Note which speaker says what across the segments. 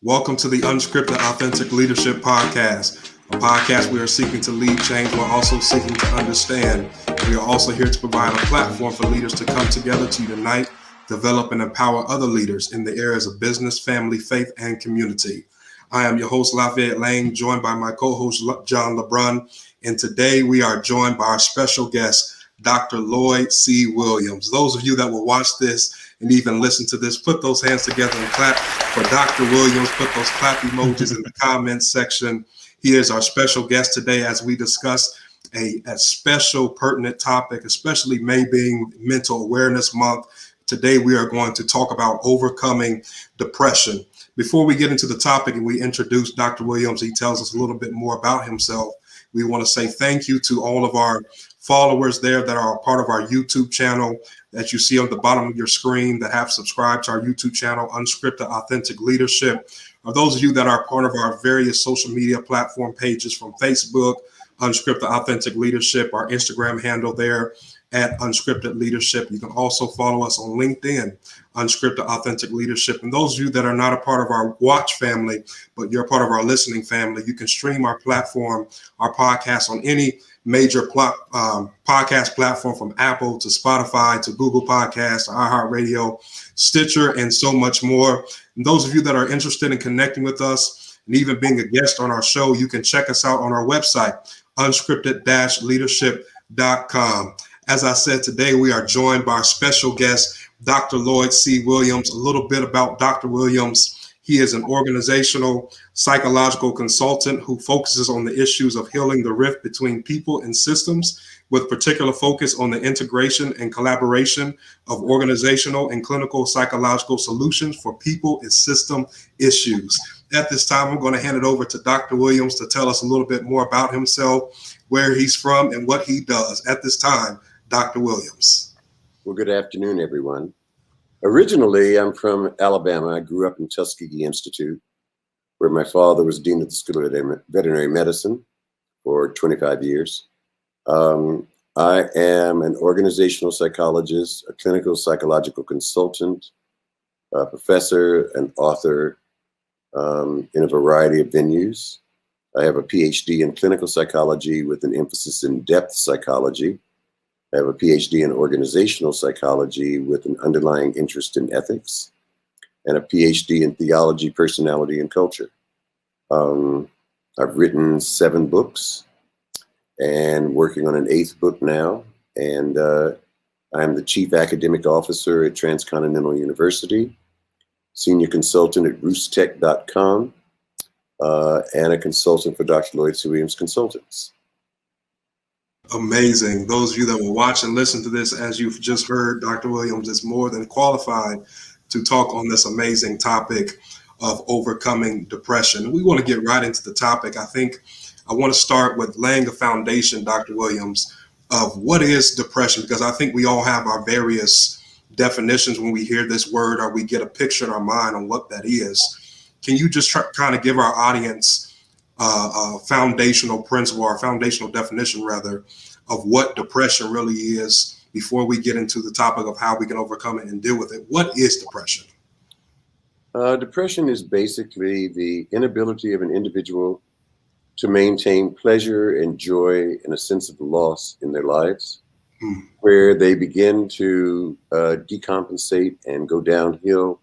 Speaker 1: Welcome to the Unscripted Authentic Leadership Podcast, a podcast we are seeking to lead change while also seeking to understand. We are also here to provide a platform for leaders to come together to unite, develop, and empower other leaders in the areas of business, family, faith, and community. I am your host, Lafayette Lane, joined by my co-host, John LeBrun, and today we are joined by our special guest, Dr. Lloyd C. Williams. Those of you that will watch this and even listen to this, put those hands together and clap for Dr. Williams. Put those clap emojis in the comments section. He is our special guest today as we discuss a special pertinent topic, especially May being Mental Awareness Month. Today we are going to talk about overcoming depression. Before we get into the topic and we introduce Dr. Williams, he tells us a little bit more about himself. We want to say thank you to all of our followers there that are a part of our YouTube channel that you see on the bottom of your screen that have subscribed to our YouTube channel, Unscripted Authentic Leadership. Or those of you that are part of our various social media platform pages from Facebook, Unscripted Authentic Leadership, our Instagram handle there at Unscripted Leadership. You can also follow us on LinkedIn, Unscripted Authentic Leadership. And those of you that are not a part of our watch family, but you're a part of our listening family, you can stream our platform, our podcast on any major podcast platform from Apple to Spotify to Google Podcasts, to iHeartRadio, Stitcher, and so much more. And those of you that are interested in connecting with us and even being a guest on our show, you can check us out on our website, unscripted-leadership.com. As I said, today we are joined by our special guest, Dr. Lloyd C. Williams. A little bit about Dr. Williams. He is an organizational psychological consultant who focuses on the issues of healing the rift between people and systems, with particular focus on the integration and collaboration of organizational and clinical psychological solutions for people and system issues. At this time, I'm going to hand it over to Dr. Williams to tell us a little bit more about himself, where he's from, and what he does. At this time, Dr. Williams.
Speaker 2: Well, good afternoon, everyone. Originally, I'm from Alabama. I grew up in Tuskegee Institute, where my father was dean of the School of Veterinary Medicine for 25 years. I am an organizational psychologist, a clinical psychological consultant, a professor, and author in a variety of venues. I have a PhD in clinical psychology with an emphasis in depth psychology. I have a PhD in organizational psychology with an underlying interest in ethics, and a PhD in theology, personality, and culture. I've written 7 books and working on an 8th book now. And I'm the Chief Academic Officer at Transcontinental University, Senior Consultant at roostech.com, and a consultant for Dr. Lloyd C. Williams Consultants.
Speaker 1: Amazing. Those of you that will watch and listen to this, as you've just heard, Dr. Williams is more than qualified to talk on this amazing topic of overcoming depression. We want to get right into the topic. I think I want to start with laying a foundation, Dr. Williams, of what is depression, because I think we all have our various definitions when we hear this word, or we get a picture in our mind on what that is. Can you just kind of give our audience a foundational principle, or foundational definition rather, of what depression really is before we get into the topic of how we can overcome it and deal with it? What is depression?
Speaker 2: Depression is basically the inability of an individual to maintain pleasure and joy and a sense of loss in their lives, where they begin to decompensate and go downhill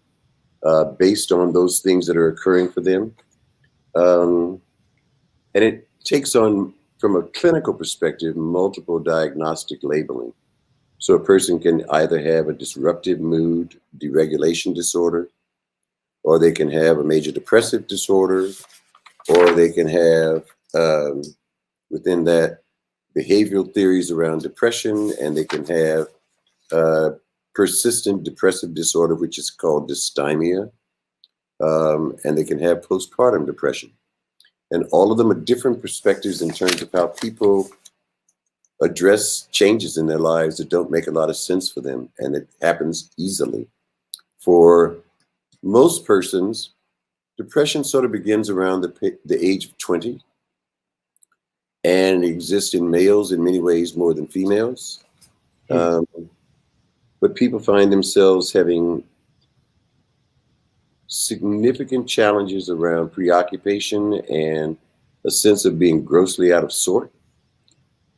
Speaker 2: based on those things that are occurring for them. And it takes on, from a clinical perspective, multiple diagnostic labeling. So a person can either have a disruptive mood deregulation disorder, or they can have a major depressive disorder, or they can have, within that, behavioral theories around depression, and they can have persistent depressive disorder, which is called dysthymia, and they can have postpartum depression. And all of them are different perspectives in terms of how people address changes in their lives that don't make a lot of sense for them, and it happens easily. For most persons, depression sort of begins around the age of 20, and exists in males in many ways more than females. But people find themselves having significant challenges around preoccupation and a sense of being grossly out of sort.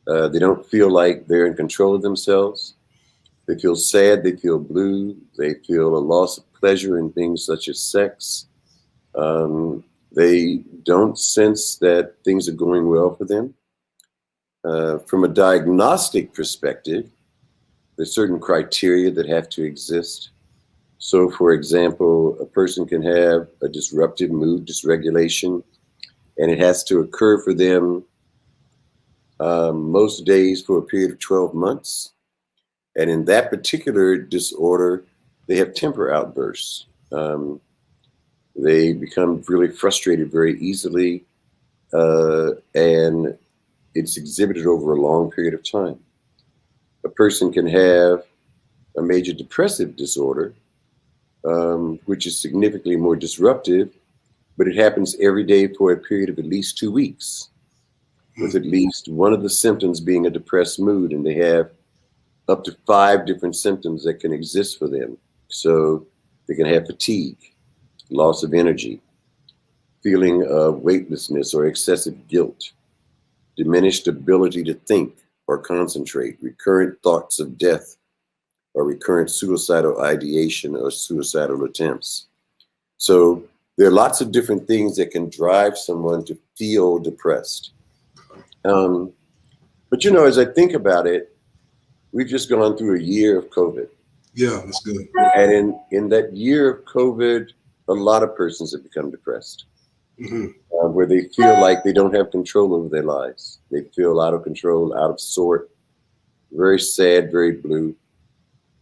Speaker 2: They don't feel like they're in control of themselves. They feel sad, they feel blue, they feel a loss of pleasure in things such as sex. They don't sense that things are going well for them. From a diagnostic perspective, there's certain criteria that have to exist. So, for example, a person can have a disruptive mood dysregulation, and it has to occur for them most days for a period of 12 months. And in that particular disorder, they have temper outbursts. They become really frustrated very easily, and it's exhibited over a long period of time. A person can have a major depressive disorder, which is significantly more disruptive, but it happens every day for a period of at least 2 weeks, with at least one of the symptoms being a depressed mood, and they have up to 5 different symptoms that can exist for them. So they can have fatigue, loss of energy, feeling of weightlessness or excessive guilt, diminished ability to think or concentrate, recurrent thoughts of death, or recurrent suicidal ideation or suicidal attempts. So there are lots of different things that can drive someone to feel depressed. But as I think about it, we've just gone through a year of COVID.
Speaker 1: Yeah, that's good.
Speaker 2: And in that year of COVID, a lot of persons have become depressed, where they feel like they don't have control over their lives. They feel out of control, out of sort, very sad, very blue.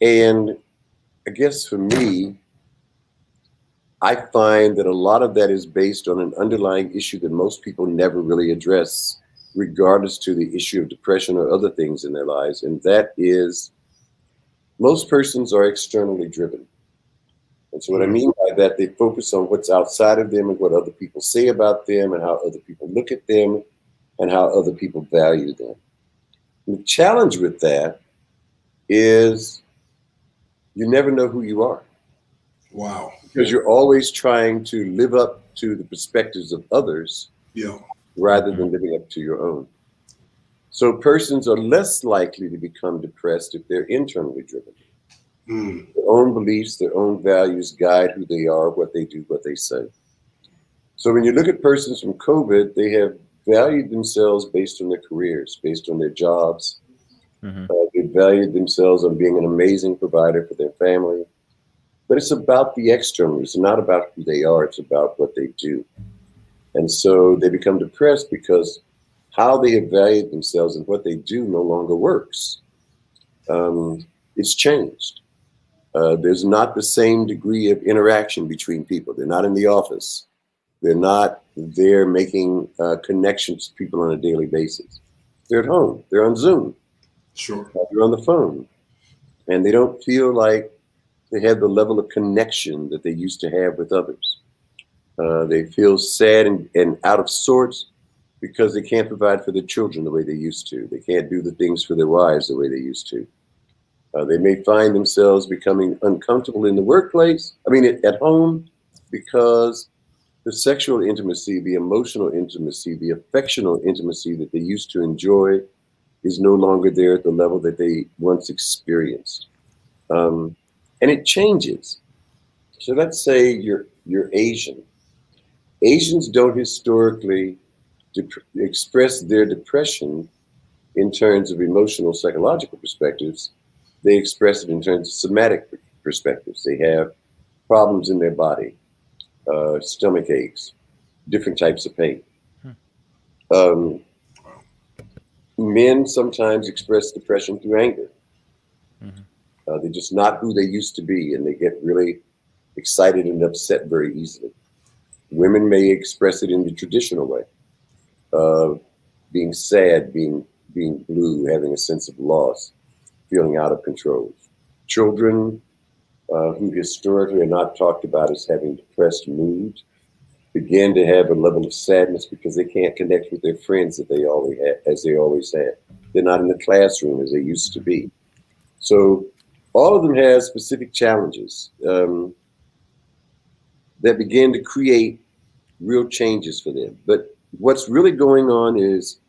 Speaker 2: And I guess for me, I find that a lot of that is based on an underlying issue that most people never really address, regardless to the issue of depression or other things in their lives. And that is, most persons are externally driven. And so what I mean by that, they focus on what's outside of them and what other people say about them and how other people look at them and how other people value them. And the challenge with that is you never know who you are.
Speaker 1: Wow.
Speaker 2: Because you're always trying to live up to the perspectives of others, rather than living up to your own. So persons are less likely to become depressed if they're internally driven. Their own beliefs, their own values guide who they are, what they do, what they say. So when you look at persons from COVID, they have valued themselves based on their careers, based on their jobs. They valued themselves on being an amazing provider for their family. But it's about the external. It's not about who they are. It's about what they do. And so they become depressed because how they have valued themselves and what they do no longer works. It's changed. There's not the same degree of interaction between people. They're not in the office. They're not there making connections to people on a daily basis. They're at home. They're on Zoom.
Speaker 1: Sure.
Speaker 2: They're on the phone. And they don't feel like they have the level of connection that they used to have with others. They feel sad and out of sorts because they can't provide for their children the way they used to. They can't do the things for their wives the way they used to. They may find themselves becoming uncomfortable in the workplace, at home, because the sexual intimacy, the emotional intimacy, the affectional intimacy that they used to enjoy is no longer there at the level that they once experienced. And it changes. So let's say you're Asian. Asians don't historically express their depression in terms of emotional, psychological perspectives. They express it in terms of somatic perspectives. They have problems in their body, stomach aches, different types of pain. Men sometimes express depression through anger. They're just not who they used to be, and they get really excited and upset very easily. Women may express it in the traditional way of being sad, being blue, having a sense of loss, feeling out of control. Children who historically are not talked about as having depressed mood begin to have a level of sadness because they can't connect with their friends that they always had. They're not in the classroom as they used to be. So all of them have specific challenges. that began to create real changes for them. But what's really going on is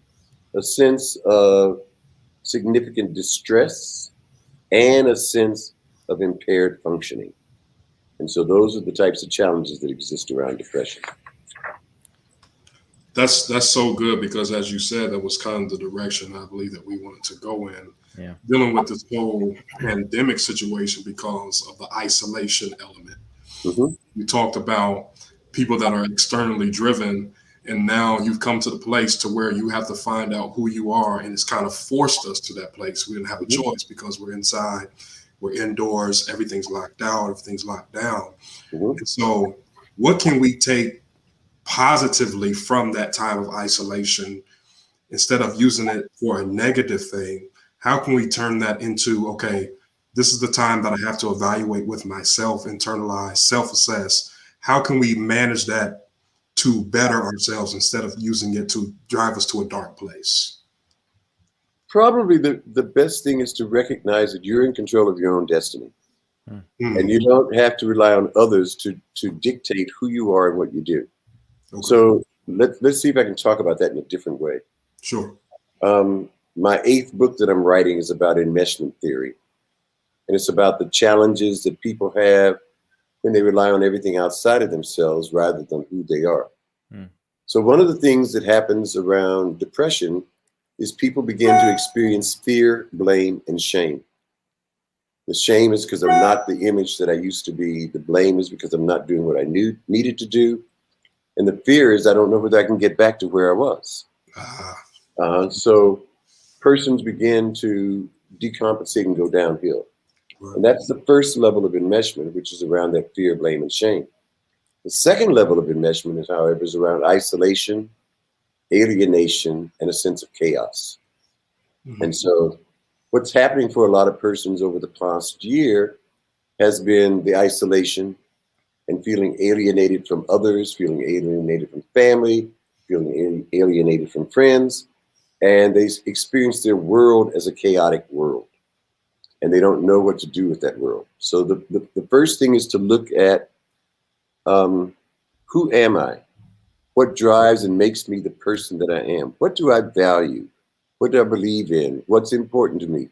Speaker 2: a sense of significant distress and a sense of impaired functioning. And so those are the types of challenges that exist around depression.
Speaker 1: That's so good, because as you said, that was kind of the direction I believe that we wanted to go in.
Speaker 3: Yeah.
Speaker 1: Dealing with this whole pandemic situation because of the isolation element.
Speaker 2: Mm-hmm.
Speaker 1: You talked about people that are externally driven, and now you've come to the place to where you have to find out who you are, and it's kind of forced us to that place. We didn't have a choice because we're inside, we're indoors, everything's locked out, everything's locked down.
Speaker 2: Mm-hmm.
Speaker 1: And so what can we take positively from that time of isolation instead of using it for a negative thing? How can we turn that into, okay, this is the time that I have to evaluate with myself, internalize, self-assess. How can we manage that to better ourselves instead of using it to drive us to a dark place?
Speaker 2: Probably the best thing is to recognize that you're in control of your own destiny. And you don't have to rely on others to dictate who you are and what you do.
Speaker 1: Okay.
Speaker 2: So let's see if I can talk about that in a different way.
Speaker 1: Sure.
Speaker 2: My 8th book that I'm writing is about enmeshment theory. And it's about the challenges that people have when they rely on everything outside of themselves rather than who they are. So one of the things that happens around depression is people begin to experience fear, blame, and shame. The shame is because I'm not the image that I used to be. The blame is because I'm not doing what I needed to do. And the fear is I don't know whether I can get back to where I was. So persons begin to decompensate and go downhill.
Speaker 1: Right.
Speaker 2: And that's the first level of enmeshment, which is around that fear, blame, and shame. The second level of enmeshment is, however, is around isolation, alienation, and a sense of chaos. And so what's happening for a lot of persons over the past year has been the isolation and feeling alienated from others, feeling alienated from family, feeling alienated from friends, and they experience their world as a chaotic world, and they don't know what to do with that world. So the first thing is to look at who am I? What drives and makes me the person that I am? What do I value? What do I believe in? What's important to me?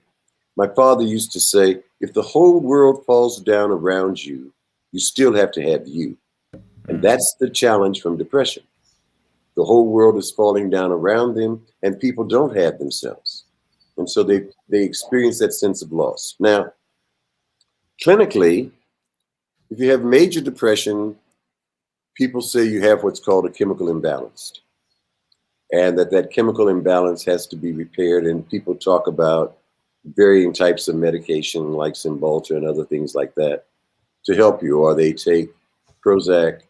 Speaker 2: My father used to say, if the whole world falls down around you, you still have to have you. And that's the challenge from depression. The whole world is falling down around them and people don't have themselves. And so they experience that sense of loss. Now, clinically, if you have major depression, people say you have what's called a chemical imbalance, and that chemical imbalance has to be repaired. And people talk about varying types of medication like Cymbalta and other things like that to help you, or they take Prozac,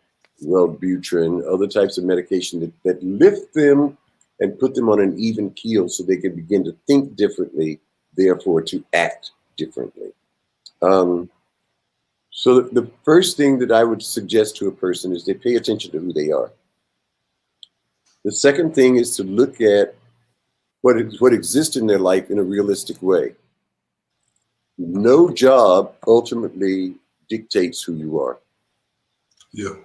Speaker 2: Wellbutrin, other types of medication that lift them and put them on an even keel so they can begin to think differently, therefore to act differently. So the first thing that I would suggest to a person is they pay attention to who they are. The second thing is to look at what exists in their life in a realistic way. No job ultimately dictates who you are.
Speaker 1: Yeah.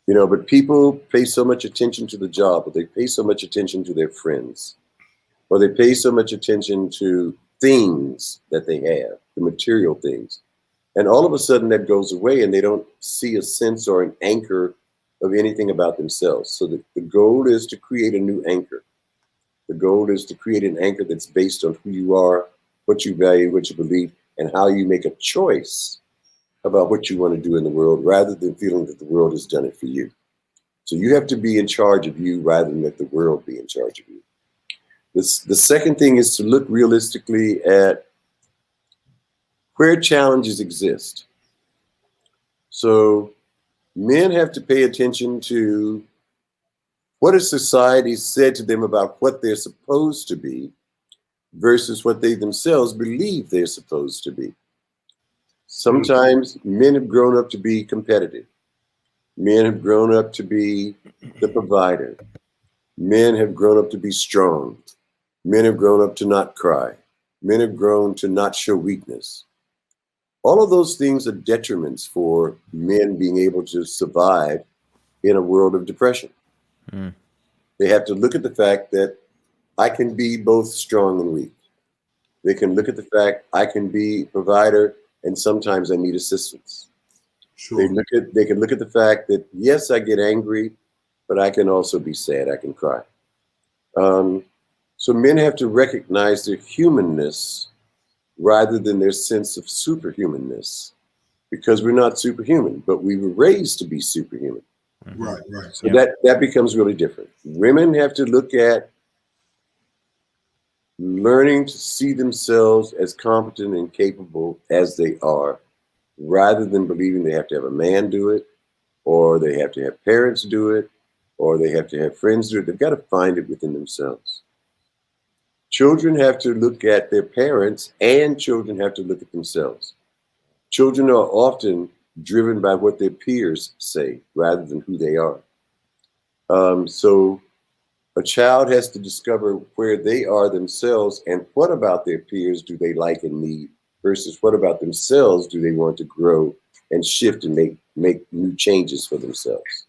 Speaker 2: You know, but people pay so much attention to the job, or they pay so much attention to their friends, or they pay so much attention to things that they have, the material things. And all of a sudden that goes away and they don't see a sense or an anchor of anything about themselves. So the goal is to create a new anchor. The goal is to create an anchor that's based on who you are, what you value, what you believe, and how you make a choice about what you want to do in the world rather than feeling that the world has done it for you. So you have to be in charge of you rather than let the world be in charge of you. The second thing is to look realistically at where challenges exist. So men have to pay attention to what has society said to them about what they're supposed to be versus what they themselves believe they're supposed to be. Sometimes men have grown up to be competitive. Men have grown up to be the provider. Men have grown up to be strong. Men have grown up to not cry. Men have grown to not show weakness. All of those things are detriments for men being able to survive in a world of depression.
Speaker 3: Mm.
Speaker 2: They have to look at the fact that I can be both strong and weak. They can look at the fact I can be a provider and sometimes I need assistance.
Speaker 1: Sure.
Speaker 2: They can look at the fact that, yes, I get angry, but I can also be sad. I can cry. So men have to recognize their humanness rather than their sense of superhumanness, because we're not superhuman, but we were raised to be superhuman.
Speaker 1: Right, right.
Speaker 2: So that becomes really different. Women have to look at learning to see themselves as competent and capable as they are, rather than believing they have to have a man do it, or they have to have parents do it, or they have to have friends do it. They've got to find it within themselves. Children have to look at their parents, and children have to look at themselves. Children are often driven by what their peers say rather than who they are. So a child has to discover where they are themselves and what about their peers do they like and need versus what about themselves do they want to grow and shift and make new changes for themselves.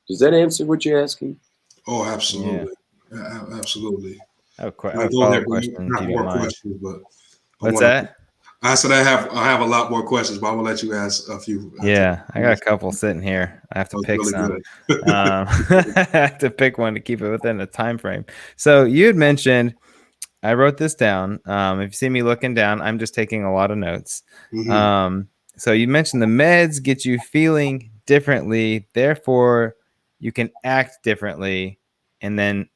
Speaker 2: Does that answer what you're asking?
Speaker 1: Oh, absolutely. Yeah. Absolutely.
Speaker 3: I have a follow-up question, if you don't mind.
Speaker 1: Questions, but
Speaker 3: What's that?
Speaker 1: I said I have a lot more questions, but I'm gonna let you ask a few.
Speaker 3: Yeah, I got a couple sitting here. I have to pick
Speaker 1: really
Speaker 3: some. I have to pick one to keep it within the time frame. So you had mentioned, I wrote this down. If you see me looking down, I'm just taking a lot of notes.
Speaker 1: Mm-hmm.
Speaker 3: So you mentioned the meds get you feeling differently, therefore you can act differently, and then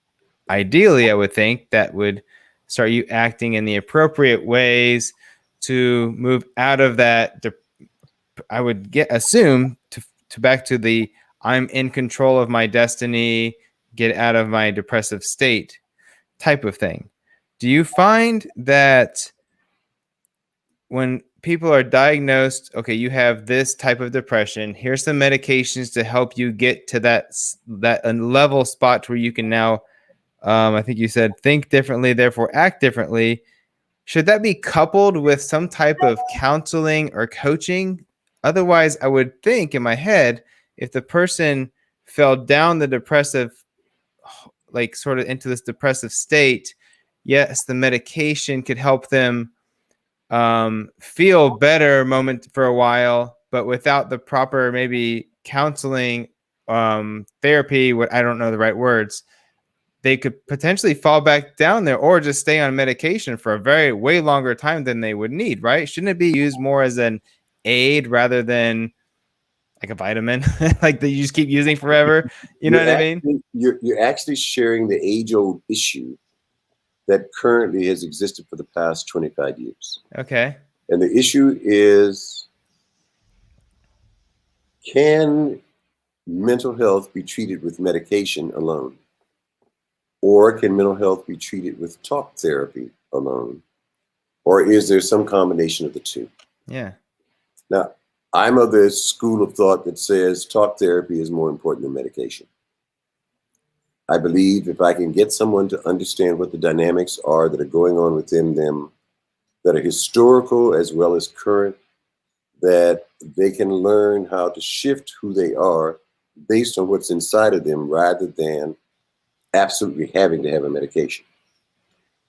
Speaker 3: ideally, I would think that would start you acting in the appropriate ways to move out of that. I would assume to back to the I'm in control of my destiny, get out of my depressive state type of thing. Do you find that when people are diagnosed, okay, you have this type of depression, here's some medications to help you get to that level spot where you can now, I think you said, think differently, therefore act differently. Should that be coupled with some type of counseling or coaching? Otherwise, I would think in my head, if the person fell down the depressive, like sort of into this depressive state, yes, the medication could help them feel better moment for a while, but without the proper maybe counseling, therapy, what I don't know the right words, they could potentially fall back down there or just stay on medication for a way longer time than they would need, right? Shouldn't it be used more as an aid rather than like a vitamin, like that you just keep using forever? You know what I mean?
Speaker 2: You're actually sharing the age-old issue that currently has existed for the past 25 years.
Speaker 3: Okay.
Speaker 2: And the issue is, can mental health be treated with medication alone? Or can mental health be treated with talk therapy alone? Or is there some combination of the two?
Speaker 3: Yeah.
Speaker 2: Now, I'm of the school of thought that says talk therapy is more important than medication. I believe if I can get someone to understand what the dynamics are that are going on within them, that are historical as well as current, that they can learn how to shift who they are based on what's inside of them rather than absolutely having to have a medication.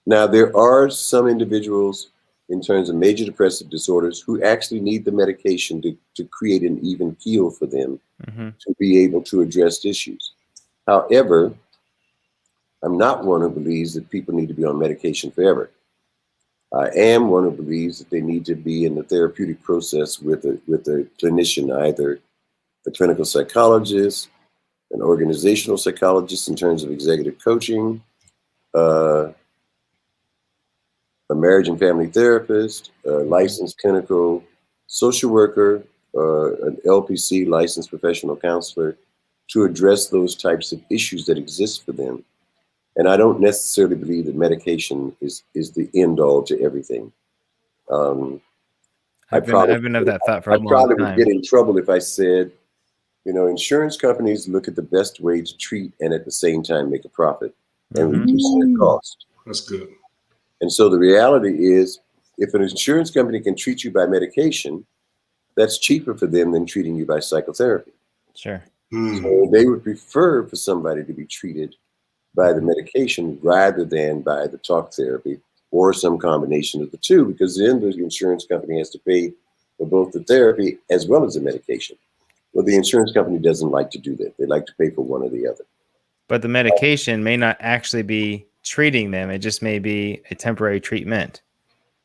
Speaker 2: Now, there are some individuals in terms of major depressive disorders who actually need the medication to create an even keel for them to be able to address issues. However, I'm not one who believes that people need to be on medication forever. I am one who believes that they need to be in the therapeutic process with a clinician, either a clinical psychologist, an organizational psychologist in terms of executive coaching, a marriage and family therapist, a licensed clinical social worker, an LPC, licensed professional counselor, to address those types of issues that exist for them. And I don't necessarily believe that medication is the end all to everything.
Speaker 3: I've been of that thought for a long time. I
Speaker 2: probably would get in trouble if I said, insurance companies look at the best way to treat and at the same time make a profit and reduce their cost.
Speaker 1: That's good.
Speaker 2: And so the reality is, if an insurance company can treat you by medication, that's cheaper for them than treating you by psychotherapy.
Speaker 3: Sure.
Speaker 2: So they would prefer for somebody to be treated by the medication rather than by the talk therapy or some combination of the two, because then the insurance company has to pay for both the therapy as well as the medication. Well, the insurance company doesn't like to do that. They like to pay for one or the other.
Speaker 3: But the medication may not actually be treating them. It just may be a temporary treatment.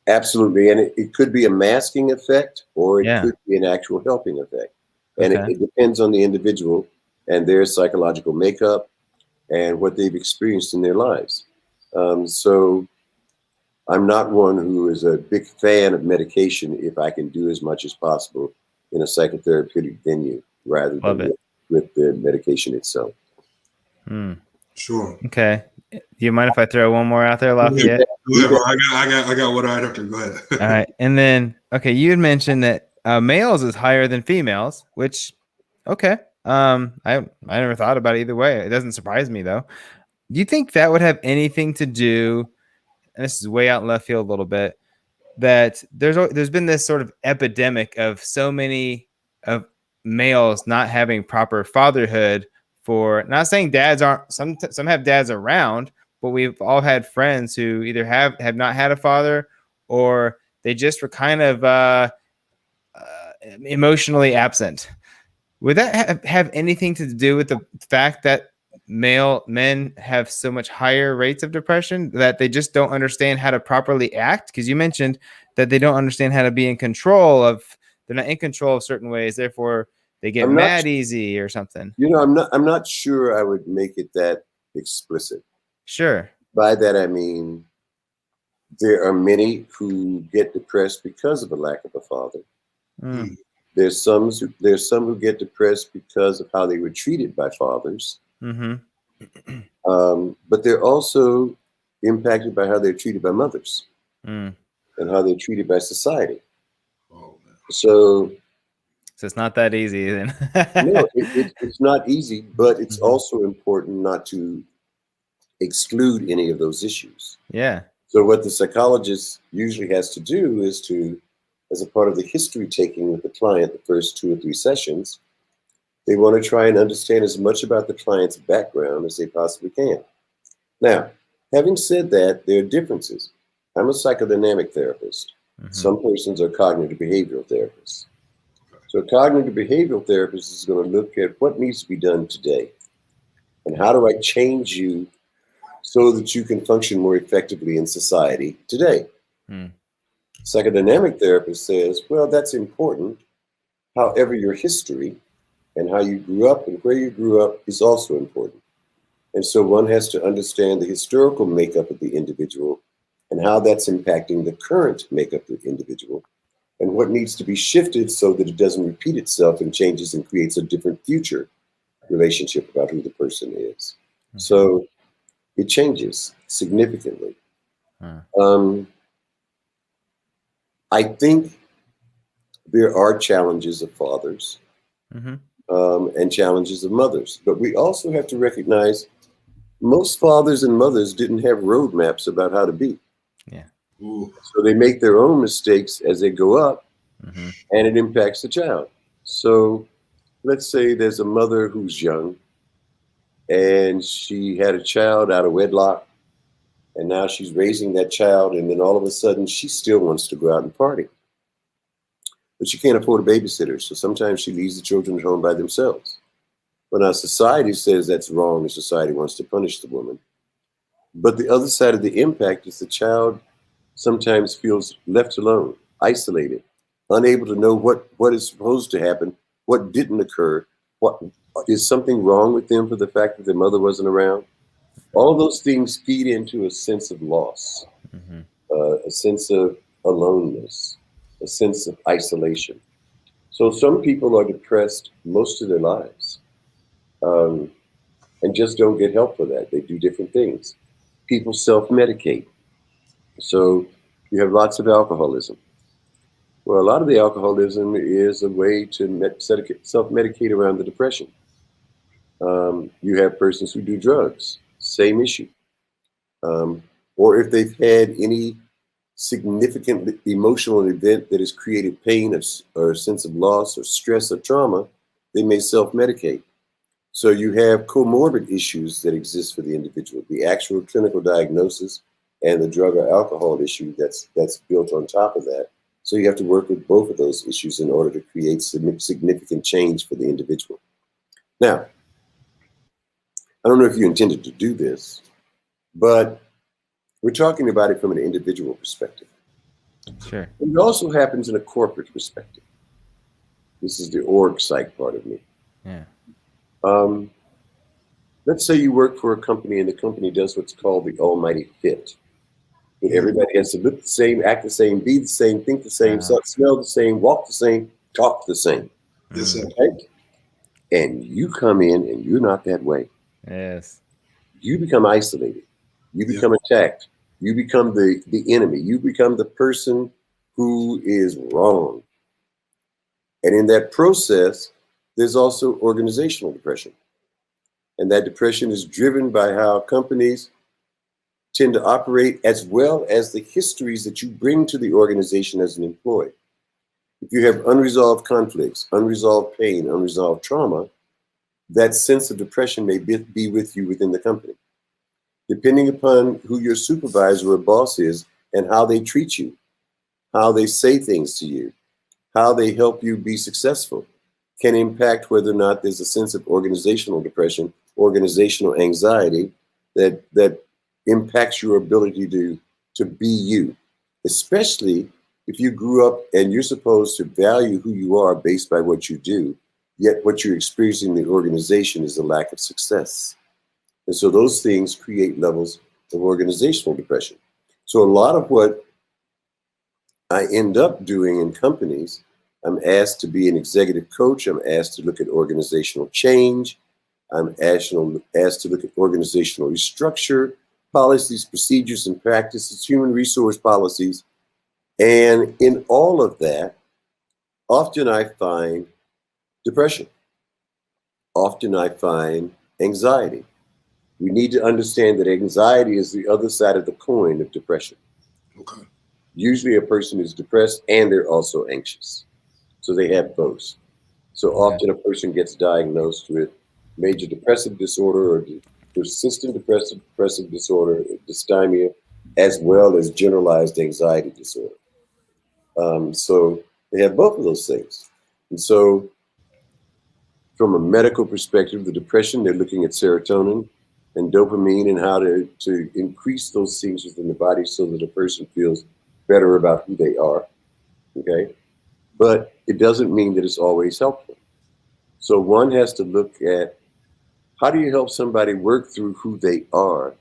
Speaker 2: Absolutely. And it could be a masking effect, or it
Speaker 3: Yeah.
Speaker 2: could be an actual helping effect. And
Speaker 3: Okay.
Speaker 2: it depends on the individual and their psychological makeup and what they've experienced in their lives. So I'm not one who is a big fan of medication if I can do as much as possible in a psychotherapeutic venue rather
Speaker 3: Love
Speaker 2: than
Speaker 3: it.
Speaker 2: with the medication itself.
Speaker 1: Sure.
Speaker 3: Okay. Do you mind if I throw one more out there,
Speaker 1: Go
Speaker 3: Lafayette?
Speaker 1: ahead, bro. I got what I have to go ahead.
Speaker 3: All right. And then, okay, you had mentioned that males is higher than females, which, okay. I never thought about it either way. It doesn't surprise me though. Do you think that would have anything to do, and this is way out in left field a little bit, that there's been this sort of epidemic of so many of males not having proper fatherhood, for not saying dads aren't, some have dads around, but we've all had friends who either have not had a father, or they just were kind of emotionally absent. Would that have anything to do with the fact that men have so much higher rates of depression, that they just don't understand how to properly act? Because you mentioned that they don't understand how to be in control of, they're not in control of certain ways, therefore they get
Speaker 2: I'm not,
Speaker 3: mad easy or something.
Speaker 2: I'm not sure I would make it that explicit.
Speaker 3: Sure.
Speaker 2: By that, I mean, there are many who get depressed because of a lack of a father.
Speaker 3: Mm.
Speaker 2: There's some who get depressed because of how they were treated by fathers. But they're also impacted by how they're treated by mothers and how they're treated by society. So
Speaker 3: it's not that easy then.
Speaker 2: no, it's not easy, but it's also important not to exclude any of those issues.
Speaker 3: Yeah.
Speaker 2: So what the psychologist usually has to do is to, as a part of the history taking with the client, the first 2 or 3 sessions, they want to try and understand as much about the client's background as they possibly can. Now, having said that, there are differences. I'm a psychodynamic therapist. Some persons are cognitive behavioral therapists. So a cognitive behavioral therapist is going to look at what needs to be done today and how do I change you so that you can function more effectively in society today. Psychodynamic therapist says, well, that's important. However, your history and how you grew up and where you grew up is also important. And so one has to understand the historical makeup of the individual and how that's impacting the current makeup of the individual and what needs to be shifted so that it doesn't repeat itself and changes and creates a different future relationship about who the person is. So it changes significantly. I think there are challenges of fathers and challenges of mothers, but we also have to recognize most fathers and mothers didn't have roadmaps about how to be.
Speaker 3: Yeah.
Speaker 2: So they make their own mistakes as they go up, and it impacts the child. So let's say there's a mother who's young and she had a child out of wedlock, and now she's raising that child, and then all of a sudden she still wants to go out and party. But she can't afford a babysitter, so sometimes she leaves the children at home by themselves. Well, now society says that's wrong, and society wants to punish the woman. But the other side of the impact is the child sometimes feels left alone, isolated, unable to know what is supposed to happen, what didn't occur, what is something wrong with them for the fact that their mother wasn't around. All of those things feed into a sense of loss, a sense of aloneness, a sense of isolation. So some people are depressed most of their lives and just don't get help for that. They do different things. People self-medicate. So you have lots of alcoholism. Well, a lot of the alcoholism is a way to self-medicate around the depression. You have persons who do drugs, same issue. Or if they've had any significant emotional event that has created pain or a sense of loss or stress or trauma, they may self-medicate. So you have comorbid issues that exist for the individual, the actual clinical diagnosis and the drug or alcohol issue that's built on top of that. So you have to work with both of those issues in order to create significant change for the individual. Now, I don't know if you intended to do this, but we're talking about it from an individual perspective.
Speaker 3: Sure.
Speaker 2: It also happens in a corporate perspective. This is the org psych part of me.
Speaker 3: Yeah.
Speaker 2: Let's say you work for a company and the company does what's called the almighty fit. But everybody has to look the same, act the same, be the same, think the same, smell the same, walk the same, talk the same.
Speaker 1: Yes, sir.
Speaker 2: Right? And you come in and you're not that way.
Speaker 3: Yes.
Speaker 2: You become isolated. You become attacked. You become the enemy. You become the person who is wrong. And in that process, there's also organizational depression. And that depression is driven by how companies tend to operate, as well as the histories that you bring to the organization as an employee. If you have unresolved conflicts, unresolved pain, unresolved trauma, that sense of depression may be with you within the company. Depending upon who your supervisor or boss is and how they treat you, how they say things to you, how they help you be successful, can impact whether or not there's a sense of organizational depression, organizational anxiety that impacts your ability to be you, especially if you grew up and you're supposed to value who you are based by what you do, yet what you're experiencing in the organization is a lack of success. And so those things create levels of organizational depression. So a lot of what I end up doing in companies, I'm asked to be an executive coach. I'm asked to look at organizational change. I'm asked to look at organizational restructure, policies, procedures, and practices, human resource policies. And in all of that, often I find depression. Often I find anxiety. We need to understand that anxiety is the other side of the coin of depression.
Speaker 1: Okay.
Speaker 2: Usually a person is depressed and they're also anxious. So they have both. So often a person gets diagnosed with major depressive disorder or persistent depressive disorder, dysthymia, as well as generalized anxiety disorder. So they have both of those things. And so from a medical perspective, the depression, they're looking at serotonin and dopamine and how to increase those things within the body so that a person feels better about who they are. Okay. But it doesn't mean that it's always helpful. So one has to look at how do you help somebody work through who they are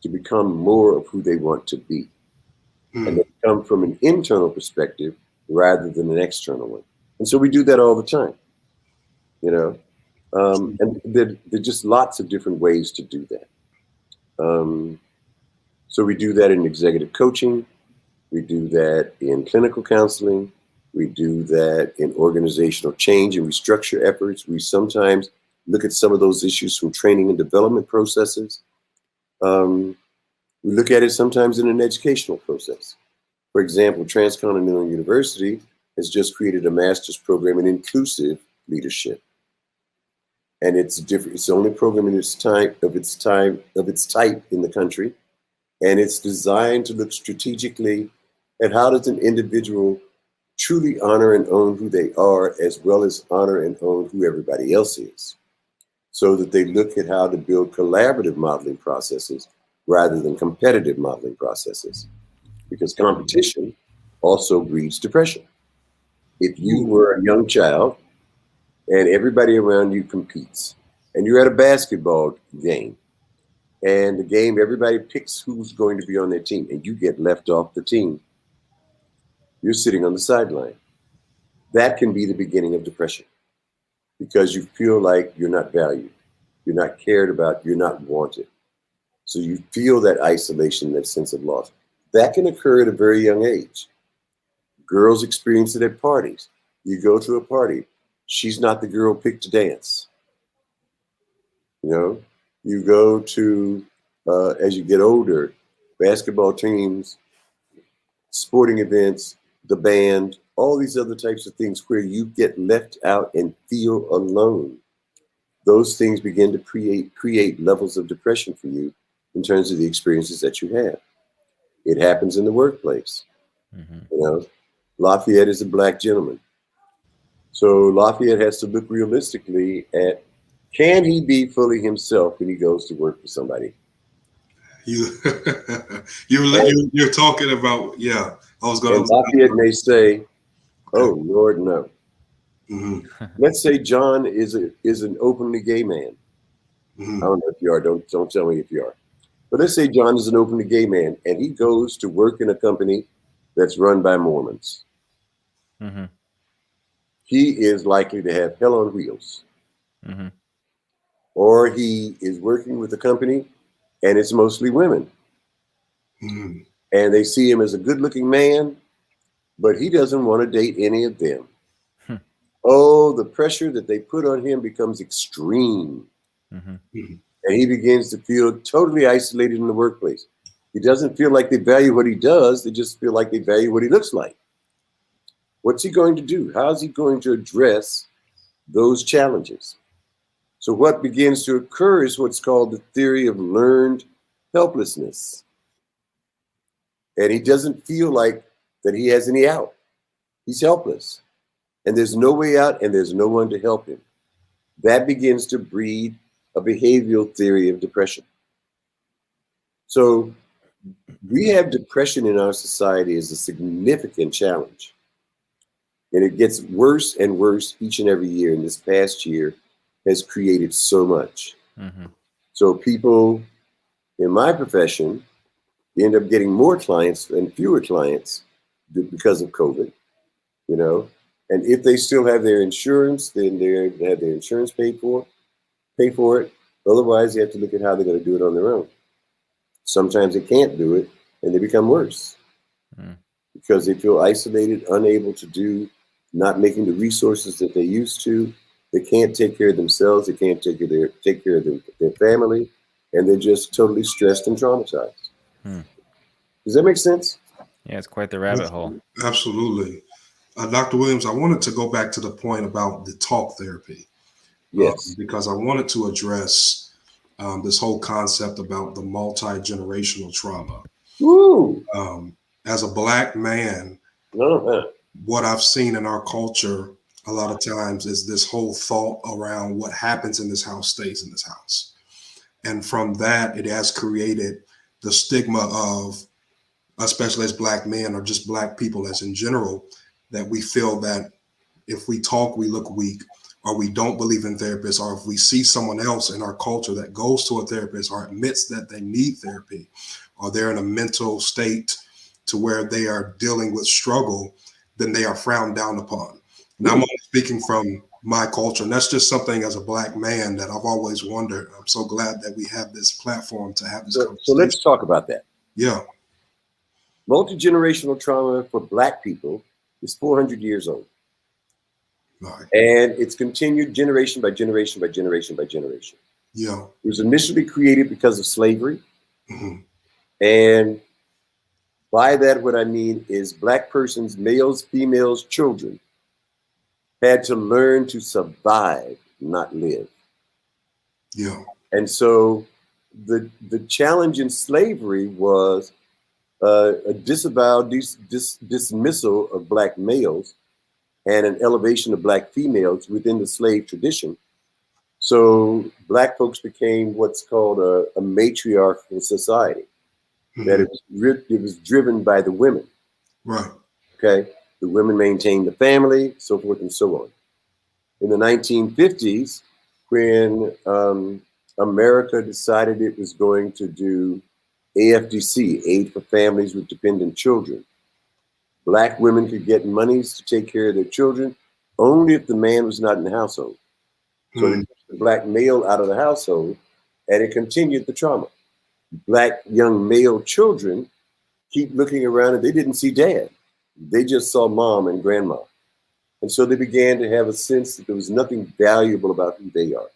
Speaker 2: to become more of who they want to be. And they come from an internal perspective rather than an external one. And so we do that all the time, you know. And there are just lots of different ways to do that. So we do that in executive coaching. We do that in clinical counseling. We do that in organizational change and restructure efforts. We sometimes look at some of those issues from training and development processes. We look at it sometimes in an educational process. For example, Transcontinental University has just created a master's program in inclusive leadership. And it's different. It's the only program in its type in the country. And it's designed to look strategically at how does an individual truly honor and own who they are, as well as honor and own who everybody else is, so that they look at how to build collaborative modeling processes rather than competitive modeling processes. Because competition also breeds depression. If you were a young child and everybody around you competes, and you're at a basketball game, and the game, everybody picks who's going to be on their team, and you get left off the team, you're sitting on the sideline. That can be the beginning of depression, because you feel like you're not valued, you're not cared about, you're not wanted. So you feel that isolation, that sense of loss. That can occur at a very young age. Girls experience it at parties. You go to a party, she's not the girl picked to dance. You know, you go to, as you get older, basketball teams sporting events, the band, all these other types of things where you get left out and feel alone. Those things begin to create levels of depression for you in terms of the experiences that you have. It happens in the workplace.
Speaker 3: Mm-hmm.
Speaker 2: You know, Lafayette is a black gentleman. So Lafayette has to look realistically at, can he be fully himself when he goes to work for somebody?
Speaker 1: You, you're talking about, yeah. I was going
Speaker 2: And
Speaker 1: to.
Speaker 2: Lafayette may say, "Oh Lord, no."
Speaker 1: Mm-hmm.
Speaker 2: Let's say John is an openly gay man.
Speaker 1: Mm-hmm.
Speaker 2: I don't know if you are. Don't tell me if you are. But let's say John is an openly gay man, and he goes to work in a company that's run by Mormons.
Speaker 3: Mm-hmm.
Speaker 2: He is likely to have hell on wheels.
Speaker 3: Mm-hmm.
Speaker 2: Or he is working with a company, and it's mostly women.
Speaker 1: Mm-hmm.
Speaker 2: And they see him as a good-looking man, but he doesn't want to date any of them. Oh, the pressure that they put on him becomes extreme.
Speaker 3: Mm-hmm.
Speaker 2: And he begins to feel totally isolated in the workplace. He doesn't feel like they value what he does. They just feel like they value what he looks like. What's he going to do? How is he going to address those challenges? So what begins to occur is what's called the theory of learned helplessness. And he doesn't feel like that he has any out. He's helpless. And there's no way out, and there's no one to help him. That begins to breed a behavioral theory of depression. So we have depression in our society as a significant challenge. And it gets worse and worse each and every year. And this past year has created so much.
Speaker 3: Mm-hmm.
Speaker 2: So people in my profession end up getting more clients and fewer clients because of COVID, you know. And if they still have their insurance, then they're able to have their insurance pay for it. Otherwise, they have to look at how they're going to do it on their own. Sometimes they can't do it, and they become worse because they feel isolated, unable to do, not making the resources that they used to. They can't take care of themselves. They can't take care of their family, and they're just totally stressed and traumatized. Does that make sense?
Speaker 3: Yeah, it's quite the rabbit hole.
Speaker 1: Absolutely. Dr. Williams, I wanted to go back to the point about the talk therapy.
Speaker 2: Yes.
Speaker 1: Because I wanted to address this whole concept about the multi-generational trauma.
Speaker 2: Woo!
Speaker 1: As a Black man, what I've seen in our culture a lot of times is this whole thought around what happens in this house stays in this house. And from that, it has created the stigma of, especially as Black men or just Black people as in general, that we feel that if we talk, we look weak, or we don't believe in therapists, or if we see someone else in our culture that goes to a therapist or admits that they need therapy, or they're in a mental state to where they are dealing with struggle, then they are frowned down upon. Now, I'm only speaking from my culture, and that's just something as a Black man that I've always wondered. I'm so glad that we have this platform to have this conversation.
Speaker 2: So let's talk about that.
Speaker 1: Yeah.
Speaker 2: Multi-generational trauma for Black people is 400 years old.
Speaker 1: Right.
Speaker 2: And it's continued generation by generation by generation by generation.
Speaker 1: Yeah.
Speaker 2: It was initially created because of slavery.
Speaker 1: Mm-hmm.
Speaker 2: And by that, what I mean is Black persons, males, females, children, had to learn to survive, not live.
Speaker 1: Yeah.
Speaker 2: And so the challenge in slavery was a disavowed dismissal of Black males and an elevation of Black females within the slave tradition. So Black folks became what's called a matriarchal society. Mm-hmm. That it was driven by the women.
Speaker 1: Right.
Speaker 2: Okay. The women maintained the family, so forth and so on. In the 1950s, when America decided it was going to do AFDC, Aid for Families with Dependent Children, Black women could get monies to take care of their children only if the man was not in the household. So they took the Black male out of the household, and it continued the trauma. Black young male children keep looking around and they didn't see dad. They just saw mom and grandma. And so they began to have a sense that there was nothing valuable about who they are.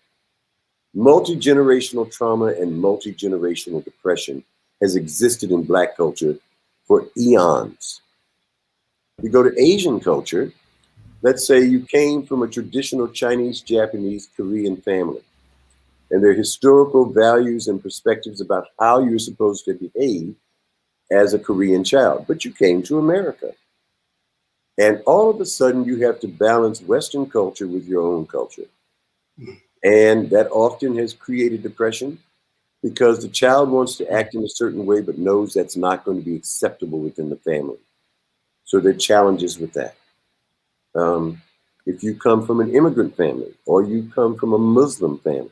Speaker 2: Multi-generational trauma and multi-generational depression has existed in Black culture for eons. You go to Asian culture, let's say you came from a traditional Chinese, Japanese, Korean family, and their historical values and perspectives about how you're supposed to behave as a Korean child, but you came to America. And all of a sudden you have to balance Western culture with your own culture. And that often has created depression because the child wants to act in a certain way, but knows that's not going to be acceptable within the family. So there are challenges with that. If you come from an immigrant family or you come from a Muslim family,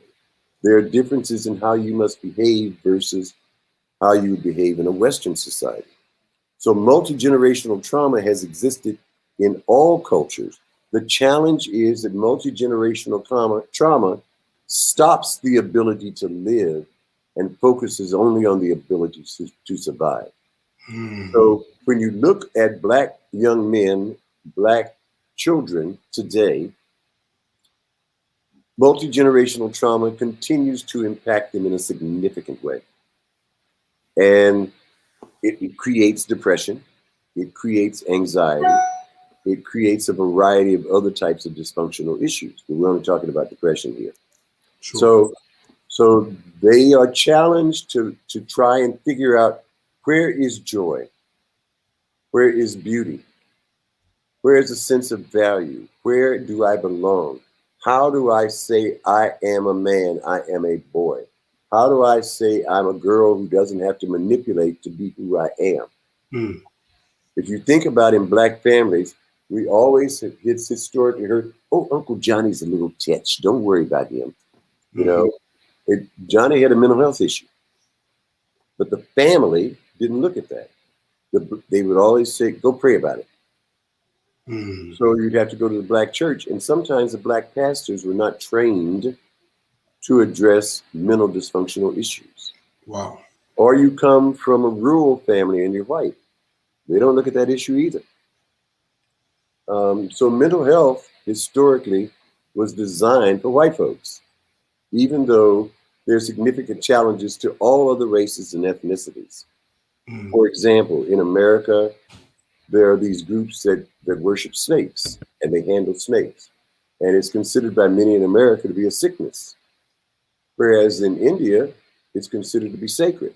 Speaker 2: there are differences in how you must behave versus how you behave in a Western society. So multi-generational trauma has existed in all cultures. The challenge is that multi-generational trauma stops the ability to live and focuses only on the ability to survive. So when you look at Black young men, Black children today, multi-generational trauma continues to impact them in a significant way. And it creates depression, it creates anxiety, it creates a variety of other types of dysfunctional issues. But we're only talking about depression here. Sure. So they are challenged to try and figure out, where is joy? Where is beauty? Where is a sense of value? Where do I belong? How do I say I am a man, I am a boy? How do I say I'm a girl who doesn't have to manipulate to be who I am? If you think about in Black families, we always, it's historically heard, oh, Uncle Johnny's a little tetch. Don't worry about him. You know, Johnny had a mental health issue. But the family didn't look at that. They would always say, go pray about it. So you'd have to go to the Black church. And sometimes the Black pastors were not trained to address mental dysfunctional issues.
Speaker 1: Wow.
Speaker 2: Or you come from a rural family and you're white. They don't look at that issue either. So mental health historically was designed for white folks, even though there are significant challenges to all other races and ethnicities. For example, in America, there are these groups that worship snakes and they handle snakes. And it's considered by many in America to be a sickness. Whereas in India, it's considered to be sacred.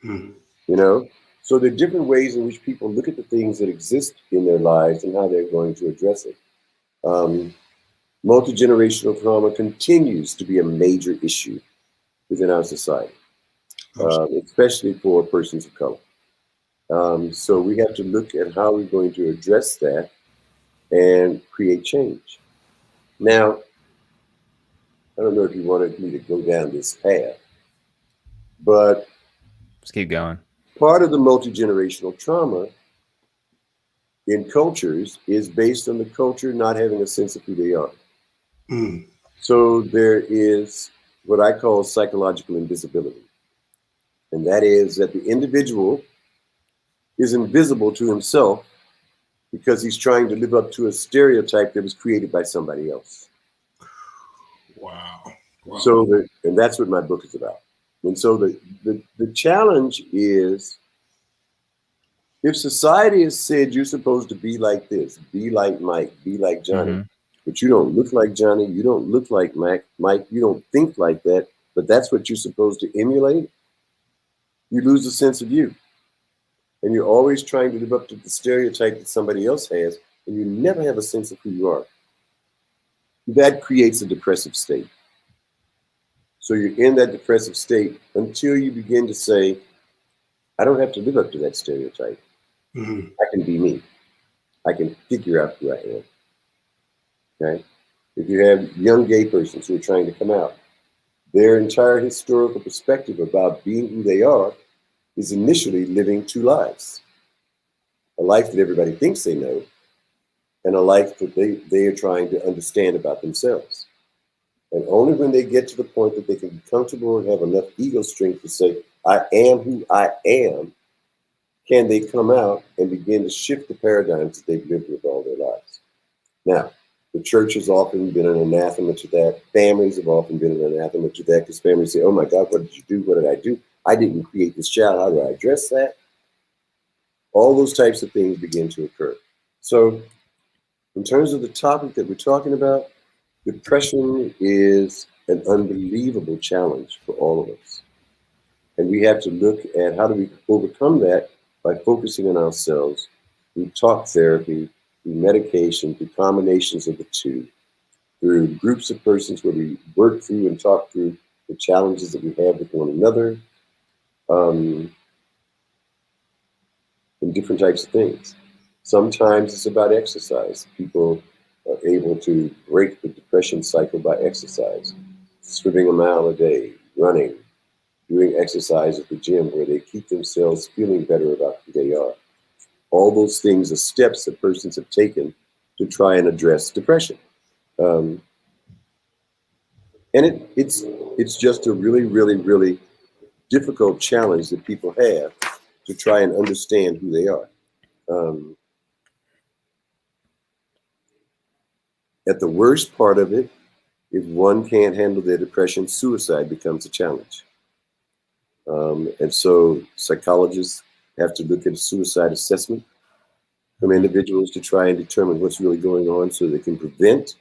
Speaker 2: You know? So there are different ways in which people look at the things that exist in their lives and how they're going to address it. Multi-generational trauma continues to be a major issue within our society, especially for persons of color. So we have to look at how we're going to address that and create change. Now, I don't know if you wanted me to go down this path, but
Speaker 3: let's keep going.
Speaker 2: Part of the multi-generational trauma in cultures is based on the culture not having a sense of who they are. So there is what I call psychological invisibility. And that is that the individual is invisible to himself because he's trying to live up to a stereotype that was created by somebody else.
Speaker 1: Wow.
Speaker 2: So, and that's what my book is about. And so the challenge is, if society has said you're supposed to be like this, be like Mike, be like Johnny, but you don't look like Johnny, you don't look like Mike, you don't think like that, but that's what you're supposed to emulate, you lose a sense of you. And you're always trying to live up to the stereotype that somebody else has, and you never have a sense of who you are. That creates a depressive state. So you're in that depressive state until you begin to say, I don't have to live up to that stereotype. I can be me. I can figure out who I am. Okay? If you have young gay persons who are trying to come out, their entire historical perspective about being who they are is initially living two lives. A life that everybody thinks they know, and a life that they are trying to understand about themselves. And only when they get to the point that they can be comfortable and have enough ego strength to say, I am who I am, can they come out and begin to shift the paradigms that they've lived with all their lives. Now, the church has often been an anathema to that. Families have often been an anathema to that, because families say, oh my God, what did you do? What did I do? I didn't create this child. How do I address that? All those types of things begin to occur. So in terms of the topic that we're talking about, depression is an unbelievable challenge for all of us. And we have to look at how do we overcome that by focusing on ourselves through talk therapy, through medication, through combinations of the two, through groups of persons where we work through and talk through the challenges that we have with one another, and different types of things. Sometimes it's about exercise. People are able to break the depression cycle by exercise, swimming a mile a day, running, doing exercise at the gym where they keep themselves feeling better about who they are. All those things are steps that persons have taken to try and address depression. And it's just a really, really, really difficult challenge that people have to try and understand who they are. At the worst part of it, if one can't handle their depression, suicide becomes a challenge. And so psychologists have to look at a suicide assessment from individuals to try and determine what's really going on so they can prevent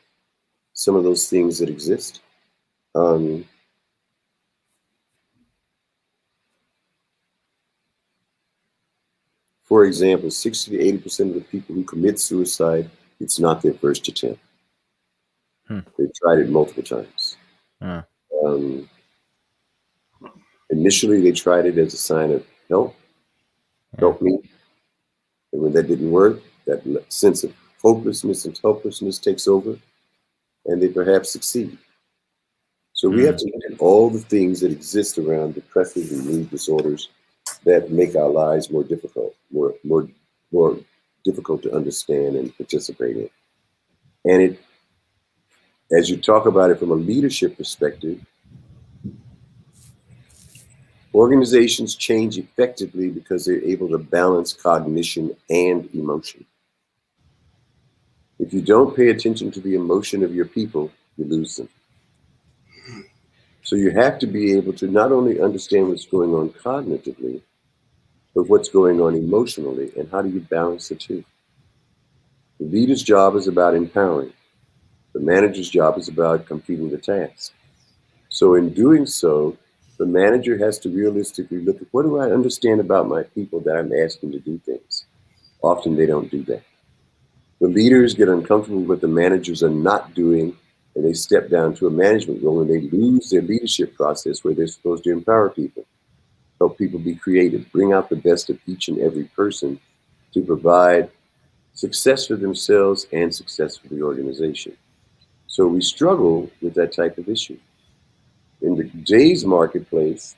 Speaker 2: some of those things that exist. For example, 60 to 80% of the people who commit suicide, it's not their first attempt. They've tried it multiple times. Initially, they tried it as a sign of help me. And when that didn't work, that sense of hopelessness and helplessness takes over, and they perhaps succeed. So we have to look at all the things that exist around depressive and mood disorders that make our lives more difficult, more difficult to understand and participate in. And it, as you talk about it from a leadership perspective, organizations change effectively because they're able to balance cognition and emotion. If you don't pay attention to the emotion of your people, you lose them. So you have to be able to not only understand what's going on cognitively, but what's going on emotionally, and how do you balance the two? The leader's job is about empowering. The manager's job is about completing the task. So in doing so, the manager has to realistically look at what do I understand about my people that I'm asking to do things. Often they don't do that. The leaders get uncomfortable with what the managers are not doing, and they step down to a management role, and they lose their leadership process where they're supposed to empower people, help people be creative, bring out the best of each and every person to provide success for themselves and success for the organization. So we struggle with that type of issue. In today's marketplace,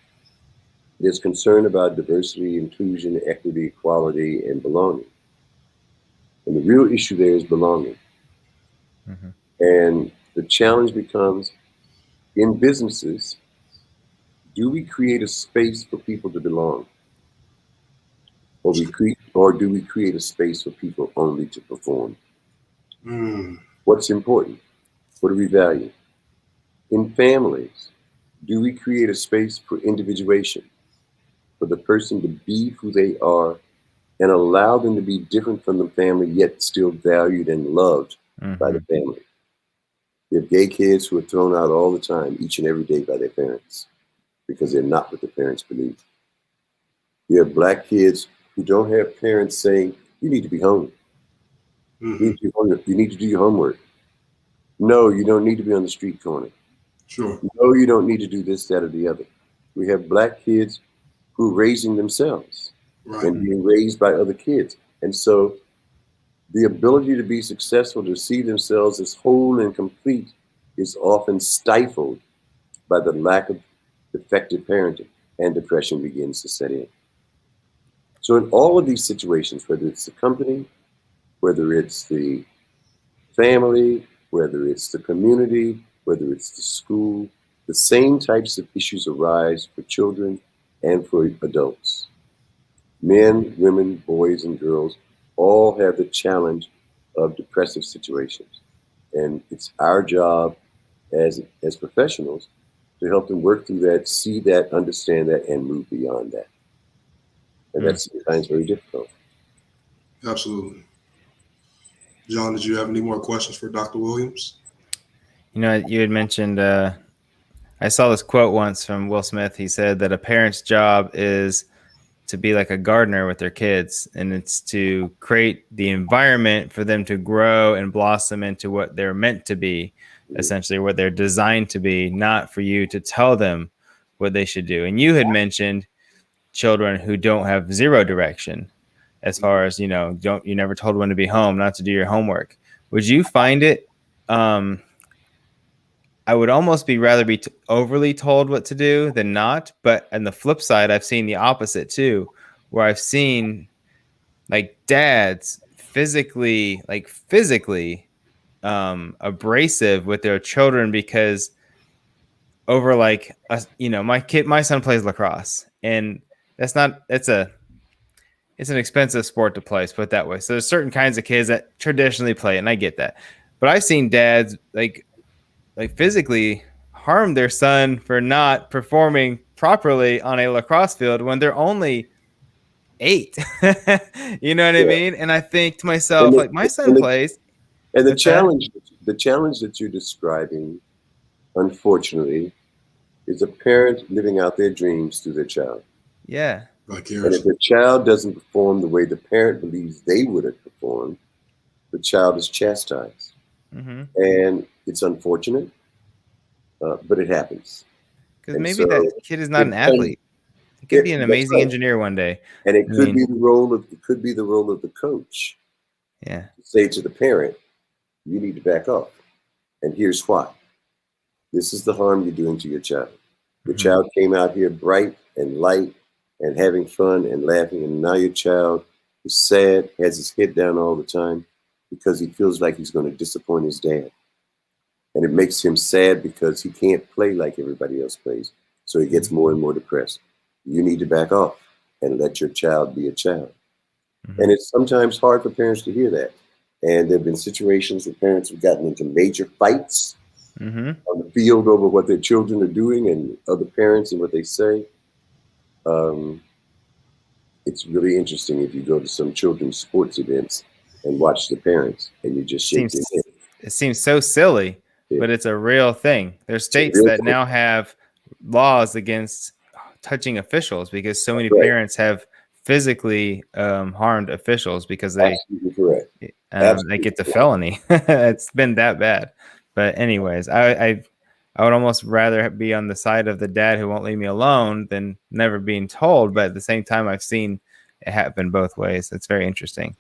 Speaker 2: there's concern about diversity, inclusion, equity, equality, and belonging. And the real issue there is belonging. And the challenge becomes, in businesses, do we create a space for people to belong? Or do we create a space for people only to perform? What's important? What do we value? In families, do we create a space for individuation, for the person to be who they are and allow them to be different from the family, yet still valued and loved by the family? You have gay kids who are thrown out all the time, each and every day by their parents, because they're not what the parents believe. You have black kids who don't have parents saying, you need to be home. You need to do your homework. No, you don't need to be on the street corner.
Speaker 1: Sure.
Speaker 2: No, you don't need to do this, that, or the other. We have black kids who are raising themselves and being raised by other kids. And so the ability to be successful, to see themselves as whole and complete, is often stifled by the lack of effective parenting, and depression begins to set in. So in all of these situations, whether it's the company, whether it's the family, whether it's the community, whether it's the school, the same types of issues arise for children and for adults. Men, women, boys, and girls all have the challenge of depressive situations. And it's our job as professionals to help them work through that, see that, understand that, and move beyond that. And that's sometimes very difficult.
Speaker 1: Absolutely. John, did you have any more questions for Dr. Williams?
Speaker 3: You know, you had mentioned, I saw this quote once from Will Smith. He said that a parent's job is to be like a gardener with their kids, and it's to create the environment for them to grow and blossom into what they're meant to be, essentially what they're designed to be, not for you to tell them what they should do. And you had mentioned children who don't have zero direction, as far as, you know, you never told when to be home, not to do your homework. Would you find it, I would almost rather be overly told what to do than not. But on the flip side, I've seen the opposite too, where I've seen like dads physically abrasive with their children because over like you know, my son plays lacrosse, and it's an expensive sport to play, let's put it that way. So there's certain kinds of kids that traditionally play it, and I get that. But I've seen dads like physically harm their son for not performing properly on a lacrosse field when they're only 8. You know what I mean? And I think to myself, like, my son plays.
Speaker 2: And
Speaker 3: What's that?
Speaker 2: the challenge that you're describing, unfortunately, is a parent living out their dreams through their child.
Speaker 3: Yeah.
Speaker 2: And if the child doesn't perform the way the parent believes they would have performed, the child is chastised.
Speaker 3: Mm-hmm.
Speaker 2: And it's unfortunate, but it happens.
Speaker 3: Because
Speaker 2: And
Speaker 3: maybe
Speaker 2: so
Speaker 3: that kid is not an athlete. He could be an amazing engineer one day.
Speaker 2: And it could be the role of the coach.
Speaker 3: Yeah.
Speaker 2: To say to the parent, you need to back off. And here's why. This is the harm you're doing to your child. The child came out here bright and light and having fun and laughing, and now your child is sad, has his head down all the time because he feels like he's going to disappoint his dad. And it makes him sad because he can't play like everybody else plays. So he gets more and more depressed. You need to back off and let your child be a child. And it's sometimes hard for parents to hear that. And there have been situations where parents have gotten into major fights on the field over what their children are doing and other parents and what they say. It's really interesting if you go to some children's sports events and watch the parents and you just shake your head.
Speaker 3: It seems so silly, but it's a real thing. There's states that now have laws against touching officials because so many parents have physically harmed officials because they get the felony. It's been that bad. But anyways, I would almost rather be on the side of the dad who won't leave me alone than never being told. But at the same time, I've seen it happen both ways. It's very interesting.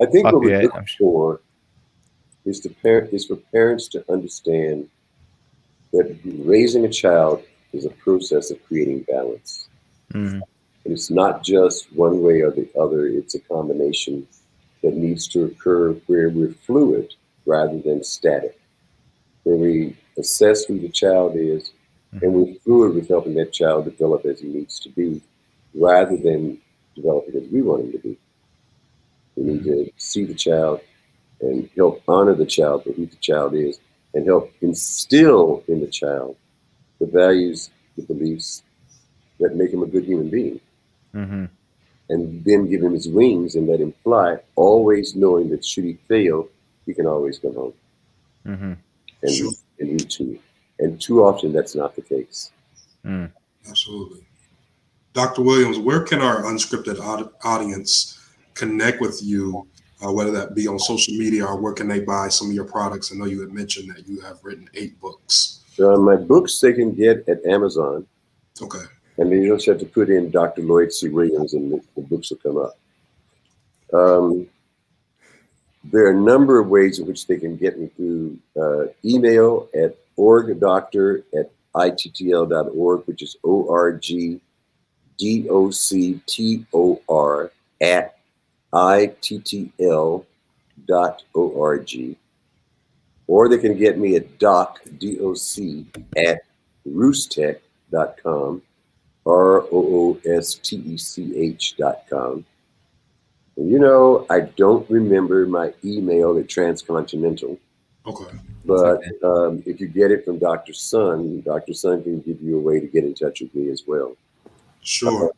Speaker 2: I think what we're looking for is for parents to understand that raising a child is a process of creating balance. And it's not just one way or the other. It's a combination that needs to occur where we're fluid rather than static, where we assess who the child is and we're fluid with helping that child develop as he needs to be rather than developing as we want him to be. We need to see the child and help honor the child for who the child is and help instill in the child the values, the beliefs that make him a good human being. And then give him his wings and let him fly, always knowing that should he fail, he can always come home. And reach me. And too often that's not the case.
Speaker 1: Absolutely. Dr. Williams, where can our unscripted audience connect with you, whether that be on social media or where can they buy some of your products? I know you had mentioned that you have written 8 books.
Speaker 2: My books they can get at Amazon.
Speaker 1: Okay.
Speaker 2: And then you just have to put in Dr. Lloyd C. Williams and the books will come up. There are a number of ways in which they can get me through email at orgdoctor@ittl.org, which is orgdoctor@ittl.org. Or they can get me at doc@roostech.com, roostech.com. And you know, I don't remember my email at Transcontinental.
Speaker 1: Okay.
Speaker 2: But if you get it from Dr. Sun can give you a way to get in touch with me as well.
Speaker 1: Sure.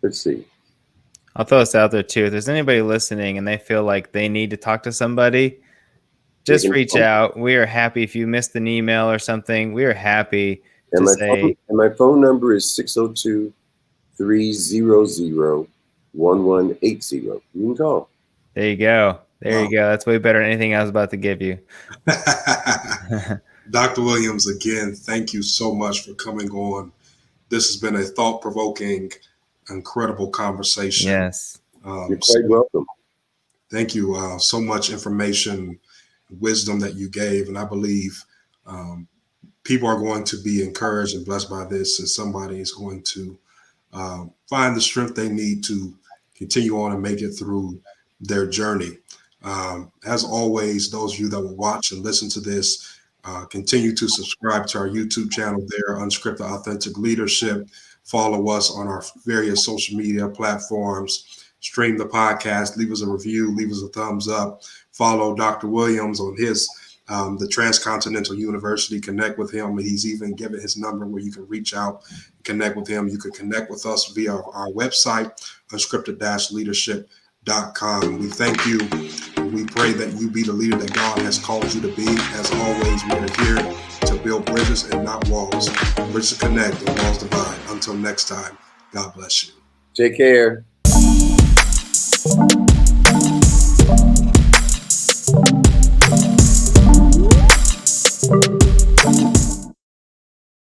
Speaker 2: Let's see.
Speaker 3: I'll throw this out there too. If there's anybody listening and they feel like they need to talk to somebody, just reach out. We are happy. If you missed an email or something, we are happy to say.
Speaker 2: My phone number is 602-300-1180. You can call.
Speaker 3: There you go. There you go. That's way better than anything I was about to give you.
Speaker 1: Dr. Williams, again, thank you so much for coming on. This has been a thought-provoking, incredible conversation.
Speaker 3: Yes.
Speaker 2: You're quite welcome.
Speaker 1: Thank you. So much information, wisdom that you gave. And I believe people are going to be encouraged and blessed by this, and somebody is going to find the strength they need to continue on and make it through their journey. As always, those of you that will watch and listen to this, continue to subscribe to our YouTube channel there, Unscripted Authentic Leadership. Follow us on our various social media platforms. Stream the podcast. Leave us a review. Leave us a thumbs up. Follow Dr. Williams on his the Transcontinental University. Connect with him. He's even given his number where you can reach out, connect with him. You can connect with us via our website, unscripted-leadership.com. We thank you. We pray that you be the leader that God has called you to be. As always, we are here to build bridges and not walls. Bridges connect and walls divide. Until next time, God bless you.
Speaker 2: Take care.